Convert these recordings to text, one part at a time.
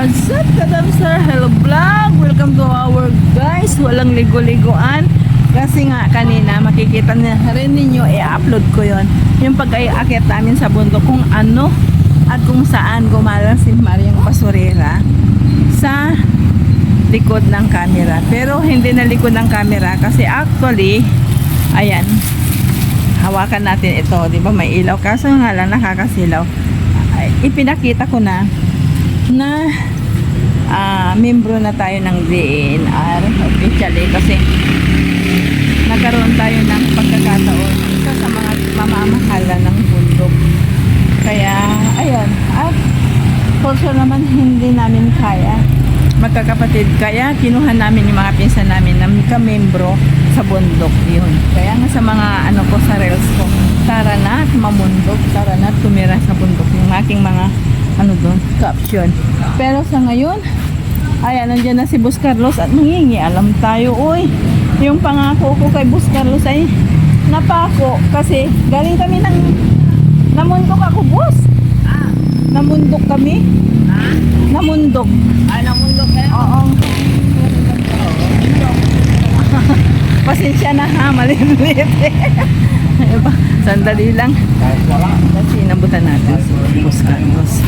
What's up, Kadamsar? Hello vlog! Welcome to our guys. Walang ligo-liguan. Kasi nga kanina makikita na rin ninyo, i-upload ko yon. Yung pag-aakit namin sa bundok kung ano at kung saan gumala si Mariang Basurera sa likod ng camera. Pero hindi na likod ng camera kasi actually, ayan, hawakan natin ito, di ba may ilaw, kaso nga lang nakakasilaw. Ipinakita ko na membro na tayo ng DNR officially kasi nagkaroon tayo ng pagkakataon isa sa mga mamamahala ng bundok. Kaya ayun, at also naman hindi namin kaya magkakapatid, kaya kinuha namin yung mga pinsan namin na kamembro sa bundok yun. Kaya nga sa mga ano ko sa reels ko, tara na at mamundok, tara na at tumira sa bundok, yung aking mga ano doon, caption. Pero sa ngayon, ayan, nandiyan na si Boss Carlos at mangingi alam tayo. Uy, yung pangako ko kay Boss Carlos ay napako kasi galing kami ng namundok ako, boss. Namundok kami. Namundok. Namundok kayo? Oo. Pasensya na ha, malilit. Sandali lang. Kasi nabutan natin si Boss Carlos.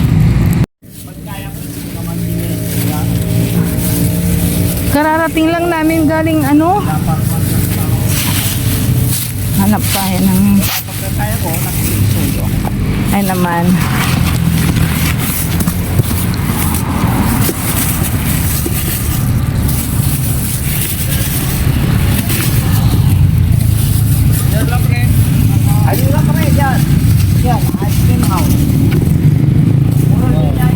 Kararating lang namin galing ano, hanap tayo ng ay naman Ayun lang kami dyan. Yan, ice cream house. Puro din yan.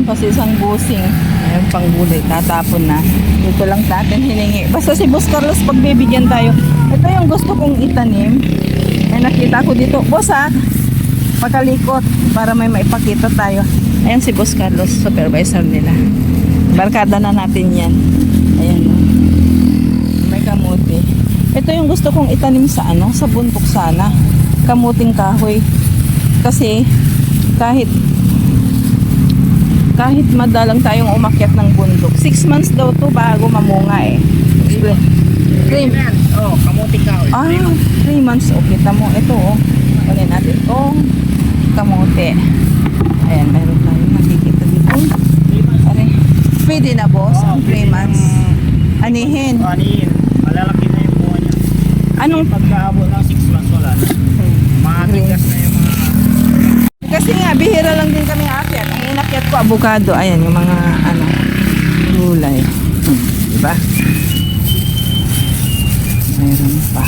pa si isang busing. Ayun, pang gulay, tatapon na. Dito lang natin hiningi. Basta si Boss Carlos, pagbibigyan tayo. Ito yung gusto kong itanim. Ay, nakita ko dito. Boss ha, pagkalikot para may maipakita tayo. Ayan si Boss Carlos, supervisor nila. Barkada na natin yan. Ayan. May kamuti. Ito yung gusto kong itanim sa ano, sa bundok sana. Kamuting kahoy. Kasi kahit madalang tayong umakyat ng bundok. 6 months daw to bago mamunga eh. Explain. Oh, kamuting kahoy. 3 months. O, kita mo. Ito oh. Kunin natin itong kamote. Ayan, meron tayong makikita dito. Pare, pwede na boss ang 3 months. Anihin. Anihin. Malalaki na yung buwan niya. Anong pagkaabot ng 6 months wala na. Matigas na yung mga... Kasi nga, bihira lang din kami aakyat. Ang inakyat ko, avocado. Ayan, yung mga, ano, gulay. Diba? Mayroon pa.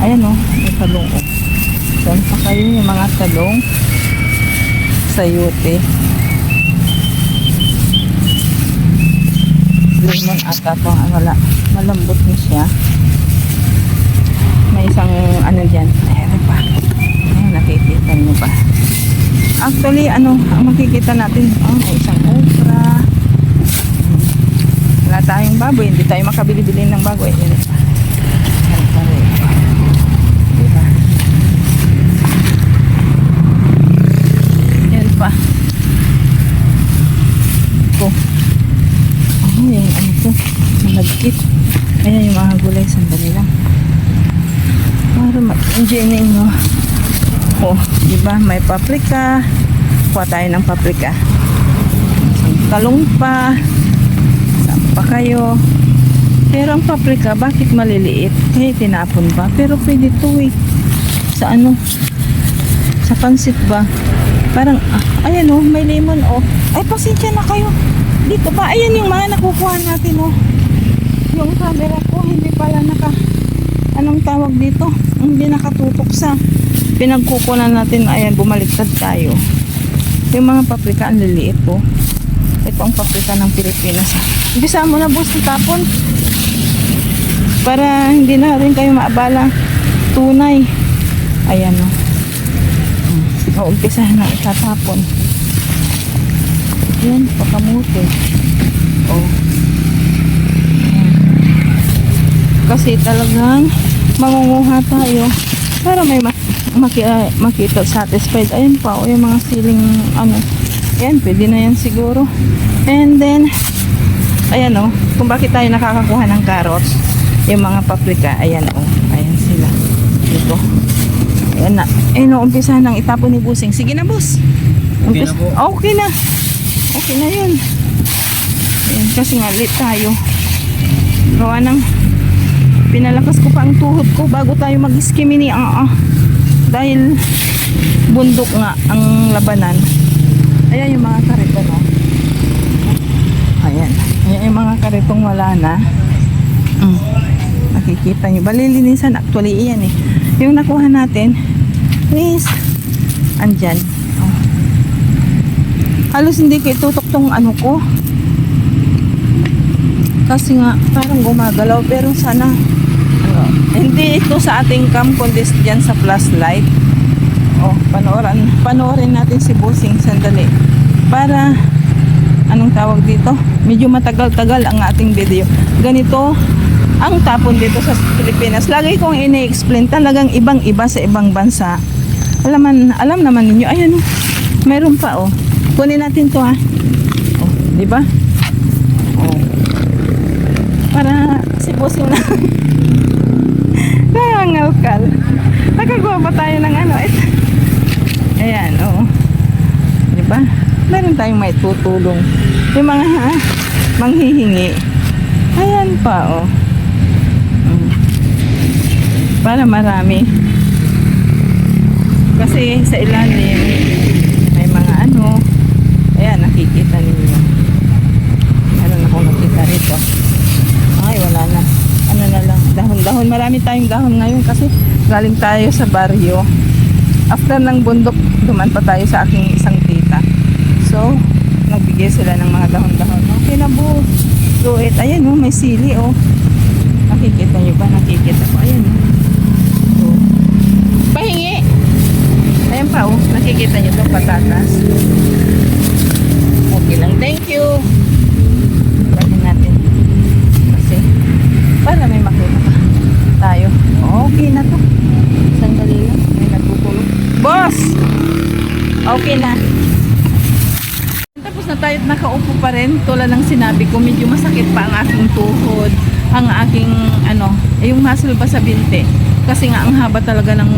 Ayan, oh, may talong, oh. Saan pa kayo yung mga talong? Sayote. Lemon ata to. Wala. Malambot na siya. May isang, ano dyan. Ayan pa. Nakikita nyo ba? Actually, ano, ang makikita natin, may isang okra. Wala tayong baboy, hindi tayo makabili-bili ng baboy. Diba? Yan pa. Ito. Ayan, ano ito? Malagkit. Ayan yung mga gulay, sandali lang. Para ma-enjoy ninyo. Oh, diba? May paprika. Kuha tayo ng paprika. Talong pa. Saan pa kayo? Pero ang paprika, bakit maliliit? Kaya tinapon ba? Pero pwede ito eh. Sa ano? Sa pansit ba? Parang, ayan oh, may lemon oh. Ay, pasensya na kayo. Dito ba? Ayan yung mga nakukuha natin oh. Yung camera ko, hindi pala anong tawag dito? Hindi nakatutok sa pinagkukunan natin. Ayan, bumaliktad tayo. Yung mga paprika ang liliit po. Ito ang paprika ng Pilipinas. Umpisa mo na boss, tapon para hindi na rin kayo maabala. Tunay. Ayan o. Umpisa na itatapon. Yan, pakamuti. Oh. Kasi talagang mangunguha tayo para may makita satisfied. Ayun pa, o yung mga siling ano. Ayan, pwede na yan siguro. And then, ayan o, kung bakit tayo nakakakuha ng carrots, yung mga paprika, ayan o, ayan sila. Dito. Ayan na. Ayun o, umpisa nang itapon ni Busing. Sige na, boss. Okay na po. Okay na. Okay na yun. Ayan, kasi nga late tayo. Gawa ng pinalakas ko pa ang tuhod ko bago tayo mag-skimini. Dahil bundok nga ang labanan. Ayan yung mga karito, no? Ayan. Ayan yung mga karitong wala na. Nakikita nyo. Balilinisan actually iyan eh. Yung nakuha natin is andyan. Oh. Halos hindi ko itutok tong ano ko. Kasi nga parang gumagalaw. Pero sana hindi ito sa ating cam kundi dyan sa flashlight. Oh, panoorin natin si Busing sandali. Para anong tawag dito? Medyo matagal-tagal ang ating video. Ganito ang tapon dito sa Pilipinas. Lagi kong ini-explain, talagang ibang-iba sa ibang bansa. Alam naman ninyo. Ayan, meron pa oh. Kunin natin 'to ha. Oh, di ba? Oh. Para si Busing na nangangalkal. Nakagawa pa tayo ng ano. Ayan, oh. Di ba? Meron tayong may tutulong. Yung mga manghihingi. Ayan pa, oh. Para marami. Kasi sa ilalim may mga ano. Ayan, nakikita ninyo. Meron akong nakita rito. Ay, wala na. Ano na lang, dahon-dahon. Marami tayong dahon ngayon kasi galing tayo sa baryo. After ng bundok, duman pa tayo sa aking isang tita. So, nagbigay sila ng mga dahon-dahon. Okay na po. So, ayan oh, may sili oh. Nakikita nyo ba? Nakikita ko. Ayan oh. So, pahingi. Ayan pa oh. Nakikita nyo itong patatas. Okay lang. Thank you. Lagyan natin. Kasi, para may makita pa tayo. Okay na to. Sandali lang. May nagpupulong. Boss! Okay na. Tapos na tayo at nakaupo pa rin. Tulad ng sinabi ko, medyo masakit pa ang aking tuhod. Ang aking, yung muscle ba sa binte. Kasi nga, ang haba talaga ng,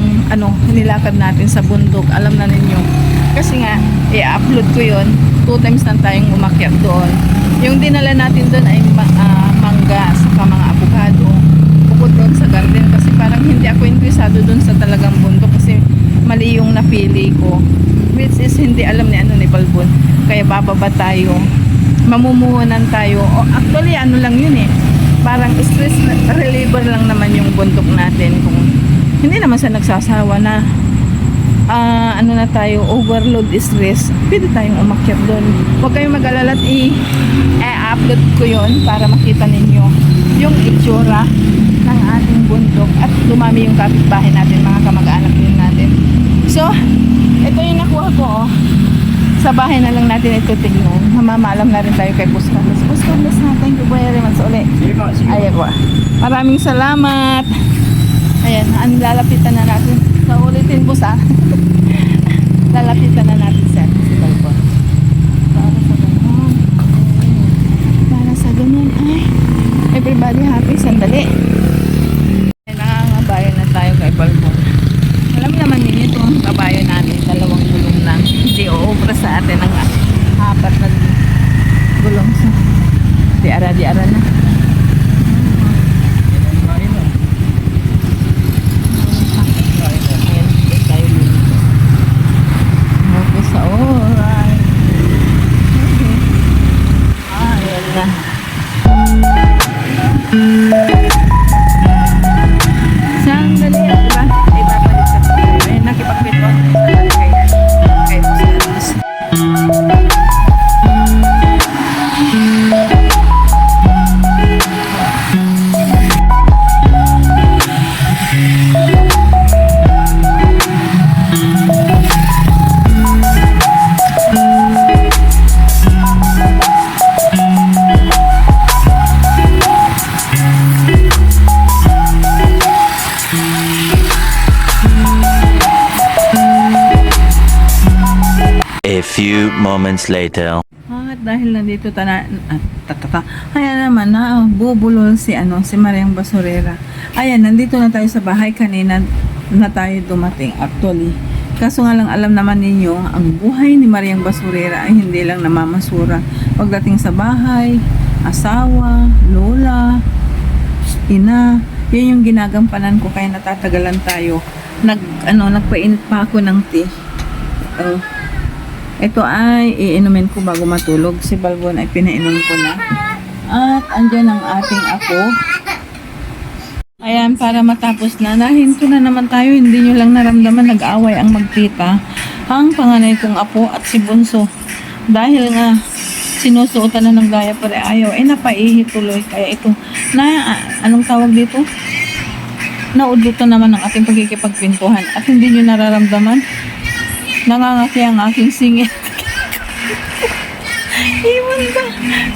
nilakad natin sa bundok. Alam na ninyo. Kasi nga, i-upload ko yun. 2 times lang tayong umakyat doon. Yung dinala natin doon ay mangga, saka mga avocado. Bukod doon sa garden. Kasi parang hindi ako interesado doon sa talagang bundok. Kasi mali yung napili ko. Which is hindi alam ni Balbon. Kaya bababa tayo. Mamumuhunan tayo. O, actually, lang yun eh. Parang stress reliever lang naman yung bundok natin. Kung hindi naman sa nagsasawa na na tayo, overload stress, pwede tayong umakyat doon. Huwag kayong mag-alala at i-upload ko yun para makita ninyo yung itsura ng ating bundok at dumami yung kapitbahay natin, mga kamag-anak din natin. So, ito yung nakuha ko oh. Sa bahay na lang natin ito tignan. Mamamalam na rin tayo kay Boss Carlos. Boss Carlos na, thank you very much ulit. Ayan po. Maraming salamat. Ayan, lalapitan na natin. So, ulitin boss ah. Lalapitan na natin si Balbon. Para sa ganun. Ay, everybody happy. Sandali. Ay, nangangabayan na tayo kay Balbon. Alam naman ninyo itong kabayo natin, 2 gulong lang. Hindi uubra sa atin ang 4 na gulong. So, di-ara na. Okay, so alright. Okay. Ayan na. Sandali, diba? Ibabalik sa pagkakas. Ayun, nakipag-pitwan. Kay Boss Carlos. A few moments later. At dahil nandito ayan naman na bubulol si Mariang Basurera. Ayan, nandito na tayo sa bahay, kanina na tayo dumating actually. Kaso nga lang alam naman ninyo, ang buhay ni Mariang Basurera ay hindi lang namamasura. Pagdating sa bahay, asawa, lola, ina, yun yung ginagampanan ko, kaya natatagalan tayo. Nagpainit pa ako ng tea. Ito ay iinumin ko bago matulog. Si Balbon ay pinainom ko na. At andyan ang ating apo. Ayan, para matapos na. Nahinto na naman tayo. Hindi nyo lang naramdaman nag-away ang magtita. Ang panganay kong apo at si Bunso. Dahil nga sinusuotan na ng diaper ayaw. Napaihi tuloy. Kaya ito, anong tawag dito? Naudlutan naman ang ating pagkikipagpintuhan. At hindi nyo nararamdaman nangangaki ang aking singit. Iwan ba?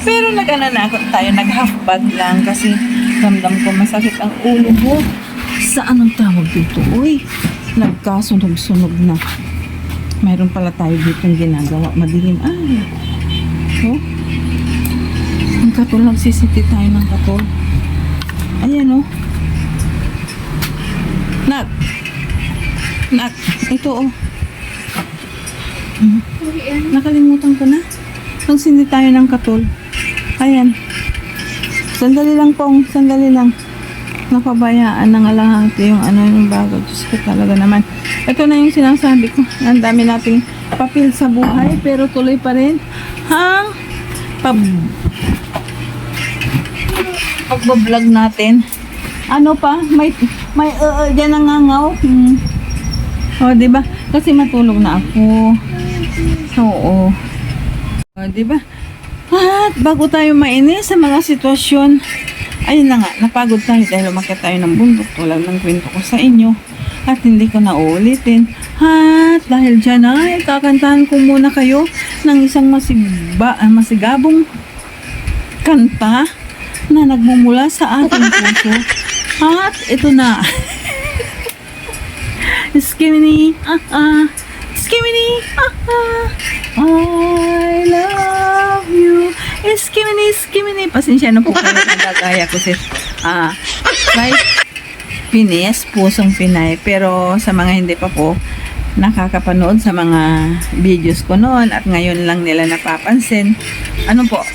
Pero tayo, nag-half bag lang kasi ramdam ko masakit ang ulo ko. Sa anong tawag dito? Uy, nagkasunog-sunog na. Mayroon pala tayo ditong ginagawa. Madilim. Ang katol, nagsisiti tayo ng katol. Ayan Nak, ito nakalimutan ko na. Nagsindi tayo ng katol. Ayan. Sandali lang pong, sandali lang. Napabayaan na nga lang yung bago. Diyos ko talaga naman. Ito na yung sinasabi ko. Ang dami nating papel sa buhay, pero tuloy pa rin ang pagbablog natin. Ano pa? May dyan nangangaw. Diba? Kasi matulog na ako. Oo. Diba? At bago tayo mainis sa mga sitwasyon, ayun na nga, napagod tayo dahil umakyat tayo ng bundok. Tulad ng kwento ko sa inyo. At hindi ko na uulitin. At dahil dyan ay kakantahan ko muna kayo ng isang masigabong kanta na nagmumula sa ating puso. At ito na. Skimini, skimini, I love you. Skimini, skimini. Pasensya na po kayo nagagaya ko si right? Pines, pusong Pinay. Pero sa mga hindi pa po nakakapanood sa mga videos ko noon at ngayon lang nila napapansin,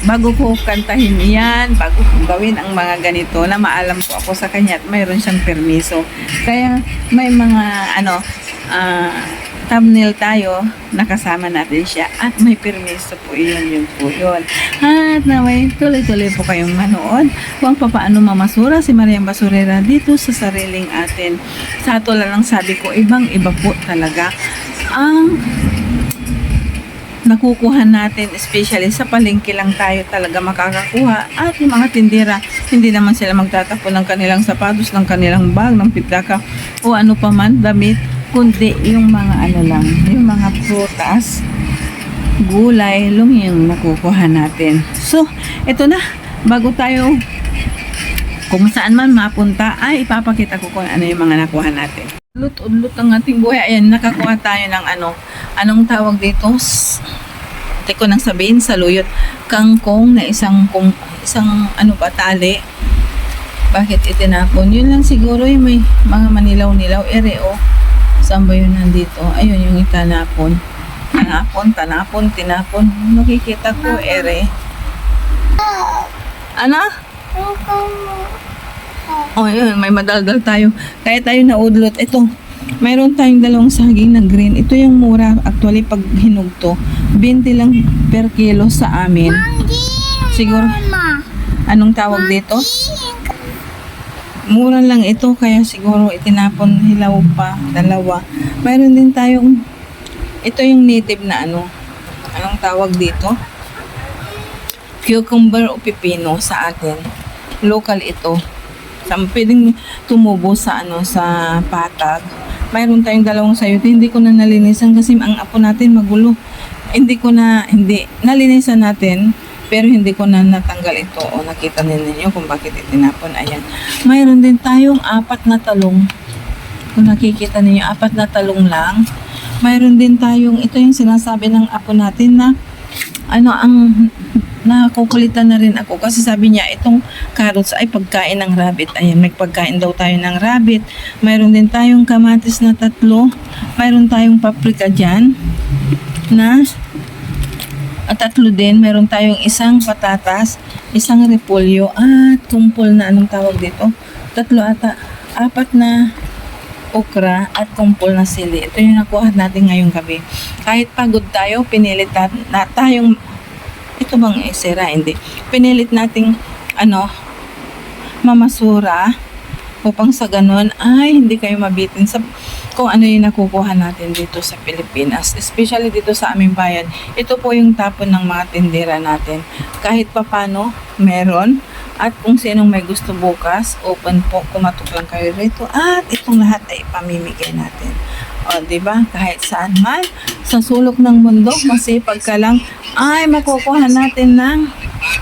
bago ko kantahin yan, bago ko gawin ang mga ganito, na maalam po ako sa kanya at mayroon siyang permiso. Kaya may mga thumbnail tayo, nakasama natin siya at may permiso po yun po yun. At naway tuloy-tuloy po kayong manood kung paano mamasura si Mariang Basurera dito sa sariling atin. Sa tulad ng sabi ko, ibang-iba po talaga ang nakukuha natin, especially sa palengke lang tayo talaga makakakuha. At yung mga tindera, hindi naman sila magtatapon ng kanilang sapatos, ng kanilang bag, ng pitaka o ano pa man, damit, kundi yung mga yung mga prutas, gulay, yung nakukuha natin. So, ito na, bago tayo kung saan man mapunta, ay ipapakita ko kung ano yung mga nakuha natin. Udlut ang ating buhay. Ayan, nakakuha tayo ng anong tawag dito? Hindi ko nang sabihin, saluyot. Kangkong na isang tali. Bakit itinapon? Yun lang siguro yung may mga manilaw-nilaw. Saan ba yun nandito? Ayun yung itanapon. Tinapon. Nakikita ko, Ano? Yun, may madaldal tayo. Kaya tayo naudlot. Ito, mayroon tayong dalawang saging na green. Ito yung mura. Actually, pag hinugto, 20 lang per kilo sa amin. Siguro, anong tawag dito? Mura lang ito, kaya siguro itinapon, hilaw pa, dalawa. Mayroon din tayong, ito yung native na anong tawag dito? Cucumber o pipino sa atin. Local ito. Pwedeng tumubo sa sa patag. Mayroon tayong dalawang sayote. Hindi ko na nalinisan kasi ang apo natin magulo. Nalinisan natin. Pero hindi ko na natanggal ito o nakita ninyo kung bakit itinapon. Ayan. Mayroon din tayong 4 na talong. Kung nakikita ninyo, 4 na talong lang. mayroon din tayong, ito yung sinasabi ng apo natin na ano ang nakukulitan na rin ako kasi sabi niya itong carrots ay pagkain ng rabbit. Ayan, may pagkain daw tayo ng rabbit. Mayroon din tayong kamatis na 3. Mayroon tayong paprika dyan na 3 din. Mayroon tayong isang patatas, isang repolyo at kumpol na anong tawag dito? 3 ata. 4 na okra at kumpol na sili. Ito yung nakuha natin ngayong gabi. Kahit pagod tayo, pinilit na tayong ito bang sira? Hindi. Pinilit nating mamasura upang sa ganun ay hindi kayo mabitin sa kung ano yung nakukuha natin dito sa Pilipinas. Especially dito sa aming bayan. Ito po yung tapon ng mga tindera natin. Kahit papano, meron. At kung sinong may gusto bukas, open po, kumatok lang kayo rito. At itong lahat ay ipamimigay natin. O, diba? Kahit saan man, sa sulok ng mundo, masipag ka lang, ay makukuha natin ng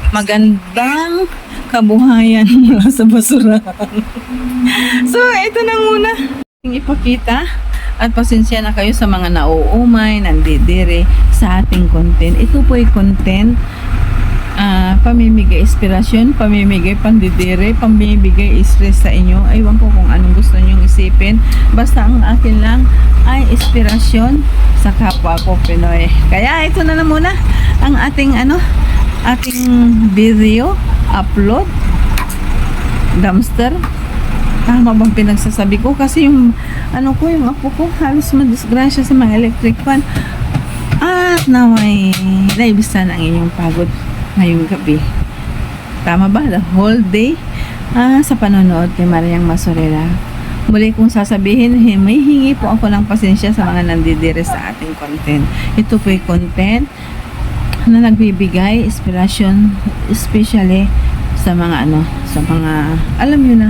magandang kabuhayan mula sa basurahan. So, ito na muna. Ipakita. At pasensya na kayo sa mga nauumay, nandidiri sa ating content. Ito po ay content pamimigay inspirasyon, pamimigay pandidire, pamimigay stress sa inyo. Aywan ko kung anong gusto nyong isipin. Basta ang akin lang ay inspirasyon sa kapwa ko Pinoy. Kaya ito na muna ang ating ating video upload. Dumpster. Tama bang pinagsasabi ko? Kasi yung yung apo ko halos madisgrasya sa mga electric fan. At naway naibisan ang inyong pagod ngayong gabi. Tama ba? The whole day sa panonood kay Mariang Masorela. Muli kong sasabihin, may hingi po ako ng pasensya sa mga nandidire sa ating content. Ito po yung content na nagbibigay inspiration, especially sa mga sa mga alam nyo na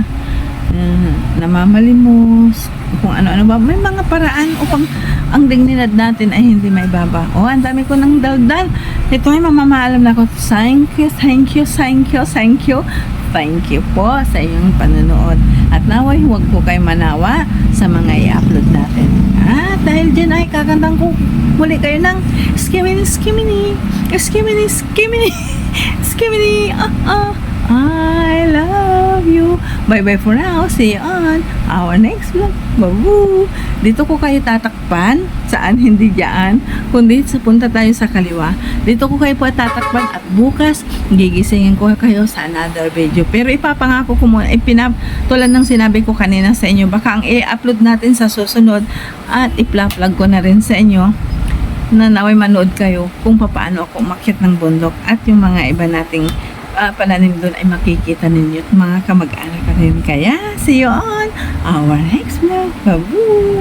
namamalimos, kung ano-ano ba, may mga paraan upang ang dignidad natin ay hindi maibaba. Ang dami ko ng daldal. Ito ay mamamaalam na ako. Thank you po sa iyong panonood. At naway, huwag po kayo manawa sa mga i-upload natin. At dahil dyan ay kakantang ko muli kayo ng skimini, skimini, skimini, skimini, skimini, I love you. Bye-bye for now. See you on our next vlog. Babu! Dito ko kayo tatakpan. Saan? Hindi dyan. Kundi punta tayo sa kaliwa. Dito ko kayo po tatakpan at bukas gigisingin ko kayo sa another video. Pero ipapangako ko muna, tulad ng sinabi ko kanina sa inyo, baka ang i-upload natin sa susunod at i-plug ko na rin sa inyo na naway manood kayo kung paano ako umakyat ng bundok at yung mga iba nating pananim doon ay makikita ninyo at mga kamag-anak rin. Kaya see you on our next vlog. Babu!